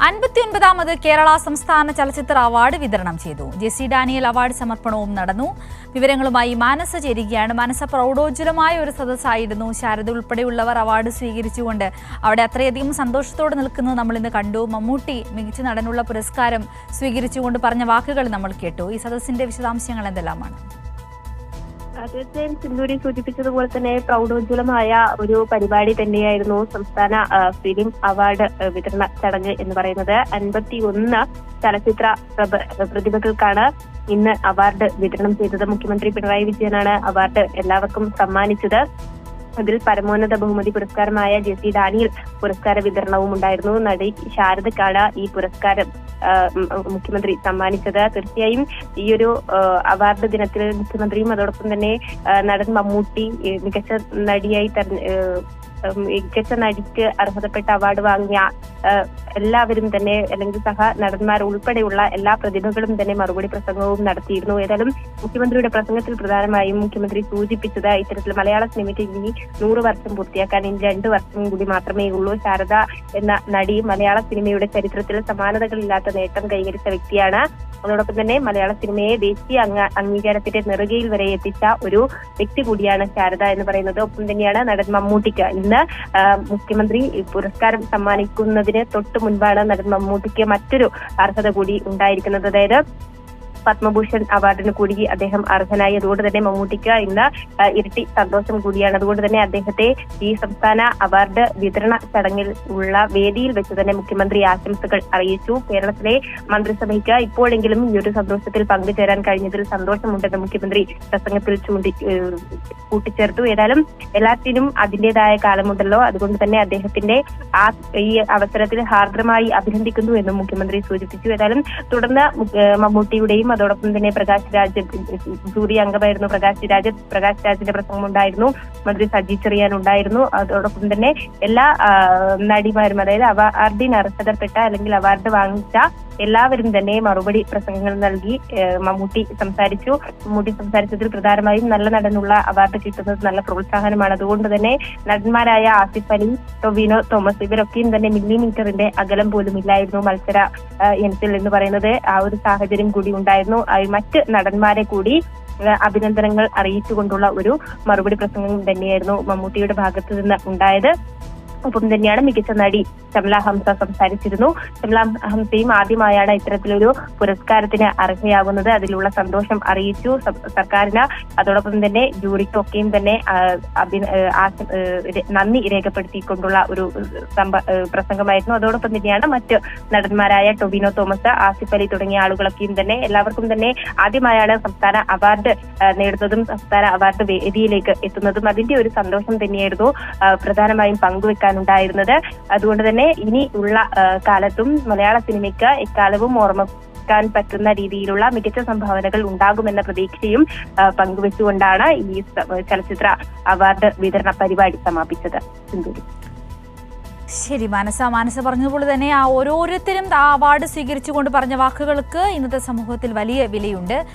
59ാമത് കേരള സംസ്ഥാന ചലച്ചിത്ര അവാർഡ് വിതരണം ചെയ്തു. ജെസി ഡാനിയൽ അവാർഡ് സമർപ്പണവും നടന്നു. വിവരങ്ങളുമായി മാനസ ചേരുകയാണ്. മാനസ, പ്രൗഢോജ്വലമായ ഒരു സദസ്സായിരുന്നു. ശാരദ ഉൾപ്പെടെയുള്ളവർ അവാർഡ് സ്വീകരിച്ചുകൊണ്ട് അവിടെ അത്രയധികം സന്തോഷത്തോടെ നിൽക്കുന്നത് നമ്മൾ ഇന്ന് കണ്ടു. മമ്മൂട്ടി മികച്ച നടനുള്ള പുരസ്കാരം സ്വീകരിച്ചുകൊണ്ട് പറഞ്ഞ വാക്കുകൾ നമ്മൾ കേട്ടു. ഈ സദസ്സിന്റെ വിശദാംശങ്ങൾ എന്തെല്ലാമാണ്? തീർച്ചയായും സിന്ധൂരി സൂചിപ്പിച്ചതുപോലെ തന്നെ പ്രൗഢോജ്വലമായ ഒരു പരിപാടി തന്നെയായിരുന്നു സംസ്ഥാന ഫിലിം അവാർഡ് വിതരണ ചടങ്ങ് എന്ന് പറയുന്നത്. 51 ചലച്ചിത്ര പ്രതിഭകൾക്കാണ് ഇന്ന് അവാർഡ് വിതരണം ചെയ്തത്. മുഖ്യമന്ത്രി പിണറായി വിജയനാണ് അവാർഡ് എല്ലാവർക്കും സമ്മാനിച്ചത്. അതിൽ പരമോന്നത ബഹുമതി പുരസ്കാരമായ ജെസി ഡാനിയൽ പുരസ്കാര വിതരണവും ഉണ്ടായിരുന്നു. നടി ശാരദക്കാണ് ഈ പുരസ്കാരം മുഖ്യമന്ത്രി സമ്മാനിച്ചത്. തീർച്ചയായും ഈ ഒരു അവാർഡ് ദിനത്തിൽ മുഖ്യമന്ത്രിയും അതോടൊപ്പം തന്നെ നടൻ മമ്മൂട്ടി മികച്ച നടിക്ക് അർഹതപ്പെട്ട അവാർഡ് വാങ്ങിയ എല്ലാവരും തന്നെ, അല്ലെങ്കിൽ സഹ നടന്മാർ ഉൾപ്പെടെയുള്ള എല്ലാ പ്രതിഭകളും തന്നെ മറുപടി പ്രസംഗവും നടത്തിയിരുന്നു. ഏതായാലും മുഖ്യമന്ത്രിയുടെ പ്രസംഗത്തിൽ പ്രധാനമായും മുഖ്യമന്ത്രി സൂചിപ്പിച്ചത് ഇത്തരത്തിൽ മലയാള സിനിമയ്ക്ക് ഇനി 100 വർഷം പൂർത്തിയാക്കാൻ ഇനി 2 വർഷം കൂടി മാത്രമേ ഉള്ളൂ. ശാരദ എന്ന നടി മലയാള സിനിമയുടെ ചരിത്രത്തിൽ സമാനതകളില്ലാത്ത നേട്ടം കൈവരിച്ച വ്യക്തിയാണ്. അതോടൊപ്പം തന്നെ മലയാള സിനിമയെ ദേശീയ അംഗീകാരത്തിന്റെ നെറുകയിൽ വരെ എത്തിച്ച ഒരു വ്യക്തി കൂടിയാണ് ശാരദ എന്ന് പറയുന്നത്. ഒപ്പം തന്നെയാണ് നടൻ മമ്മൂട്ടിക്ക് ഇന്ന് മുഖ്യമന്ത്രി പുരസ്കാരം സമ്മാനിക്കുന്നതിന് തൊട്ട് മുൻപാണ് നടൻ മമ്മൂട്ടിക്ക് മറ്റൊരു അർഹത കൂടി ഉണ്ടായിരിക്കുന്നത്. അതായത് പത്മഭൂഷൺ അവാർഡിന് കൂടി അദ്ദേഹം അർഹനായി. അതുകൊണ്ട് തന്നെ മമ്മൂട്ടിക്ക് ഇന്ന് ഇരട്ടി സന്തോഷം കൂടിയാണ്. അതുകൊണ്ട് തന്നെ അദ്ദേഹത്തെ ഈ സംസ്ഥാന അവാർഡ് വിതരണ ചടങ്ങിൽ ഉള്ള വേദിയിൽ വെച്ച് തന്നെ മുഖ്യമന്ത്രി ആശംസകൾ അറിയിച്ചു. കേരളത്തിലെ മന്ത്രിസഭയ്ക്ക് ഇപ്പോഴെങ്കിലും ഈ ഒരു സന്തോഷത്തിൽ പങ്കുചേരാൻ കഴിഞ്ഞതിൽ സന്തോഷമുണ്ടെന്ന് മുഖ്യമന്ത്രി പ്രസംഗത്തിൽ കൂട്ടിച്ചേർത്തു. ഏതായാലും എല്ലാത്തിനും അതിന്റേതായ കാലമുണ്ടല്ലോ, അതുകൊണ്ട് തന്നെ അദ്ദേഹത്തിന്റെ ഈ അവസരത്തിൽ ഹാർദ്രമായി അഭിനന്ദിക്കുന്നു എന്നും മുഖ്യമന്ത്രി സൂചിപ്പിച്ചു. ഏതായാലും തുടർന്ന് മമ്മൂട്ടിയുടെയും അതോടൊപ്പം തന്നെ പ്രകാശ് രാജ്, ജൂറി അംഗമായിരുന്നു പ്രകാശ് രാജിന്റെ പ്രസംഗം ഉണ്ടായിരുന്നു. മന്ത്രി സജി ചെറിയാൻ ഉണ്ടായിരുന്നു. അതോടൊപ്പം തന്നെ എല്ലാ നടിമാരും, അതായത് അവാർഡിന് അർഹതപ്പെട്ട അല്ലെങ്കിൽ അവാർഡ് വാങ്ങിച്ച എല്ലാവരും തന്നെ മറുപടി പ്രസംഗങ്ങൾ നൽകി. മമ്മൂട്ടി സംസാരിച്ചതിൽ പ്രധാനമായും നല്ല നടനുള്ള അവാർഡ് കിട്ടുന്നത് നല്ല പ്രോത്സാഹനമാണ്. അതുകൊണ്ട് തന്നെ നടന്മാരായ ആസിഫ് അലി, ടൊവിനോ തോമസ് ഇവരൊക്കെയും തന്നെ മില്ലിമീറ്ററിന്റെ അകലം പോലും ഇല്ലായിരുന്നു മത്സര ഇനത്തിൽ എന്ന് പറയുന്നത്. ആ ഒരു സാഹചര്യം കൂടി ഉണ്ടായിരുന്നു. മറ്റ് നടന്മാരെ കൂടി അഭിനന്ദനങ്ങൾ അറിയിച്ചുകൊണ്ടുള്ള ഒരു മറുപടി പ്രസംഗം തന്നെയായിരുന്നു മമ്മൂട്ടിയുടെ ഭാഗത്തു നിന്ന് ഉണ്ടായത്. ഒപ്പം തന്നെയാണ് മികച്ച നടി ഷംല ഹംസ സംസാരിച്ചിരുന്നു. ഷംല ഹംസയും ആദ്യമായാണ് ഇത്തരത്തിലൊരു പുരസ്കാരത്തിന് അർഹയാകുന്നത്. അതിലുള്ള സന്തോഷം അറിയിച്ചു സർക്കാരിന്. അതോടൊപ്പം തന്നെ ജൂറിക്കൊക്കെയും തന്നെ നന്ദി രേഖപ്പെടുത്തിക്കൊണ്ടുള്ള ഒരു പ്രസംഗമായിരുന്നു. അതോടൊപ്പം തന്നെയാണ് മറ്റ് നടന്മാരായ ടൊവിനോ തോമസ്, ആസിഫ് അലി തുടങ്ങിയ ആളുകളൊക്കെയും തന്നെ എല്ലാവർക്കും തന്നെ ആദ്യമായാണ് സംസ്ഥാന അവാർഡ് നേടുന്നതും സംസ്ഥാന അവാർഡ് വേദിയിലേക്ക് എത്തുന്നതും. അതിന്റെ ഒരു സന്തോഷം തന്നെയായിരുന്നു പ്രധാനമായും പങ്കുവെക്കാനുണ്ടായിരുന്നത്. അതുകൊണ്ട് തന്നെ ഇനി ഉള്ള കാലത്തും മലയാള സിനിമയ്ക്ക് എക്കാലവും ഓർമ്മിക്കാൻ പറ്റുന്ന രീതിയിലുള്ള മികച്ച സംഭാവനകൾ ഉണ്ടാകുമെന്ന പ്രതീക്ഷയും പങ്കുവെച്ചുകൊണ്ടാണ് ഈ ചലച്ചിത്ര അവാർഡ് വിതരണ പരിപാടി സമാപിച്ചത്. ശരി മാനസ പറഞ്ഞതുപോലെ തന്നെ ആ ഓരോരുത്തരും ആ അവാർഡ് സ്വീകരിച്ചുകൊണ്ട് പറഞ്ഞ വാക്കുകൾക്ക് ഇന്നത്തെ സമൂഹത്തിൽ വലിയ വിലയുണ്ട്.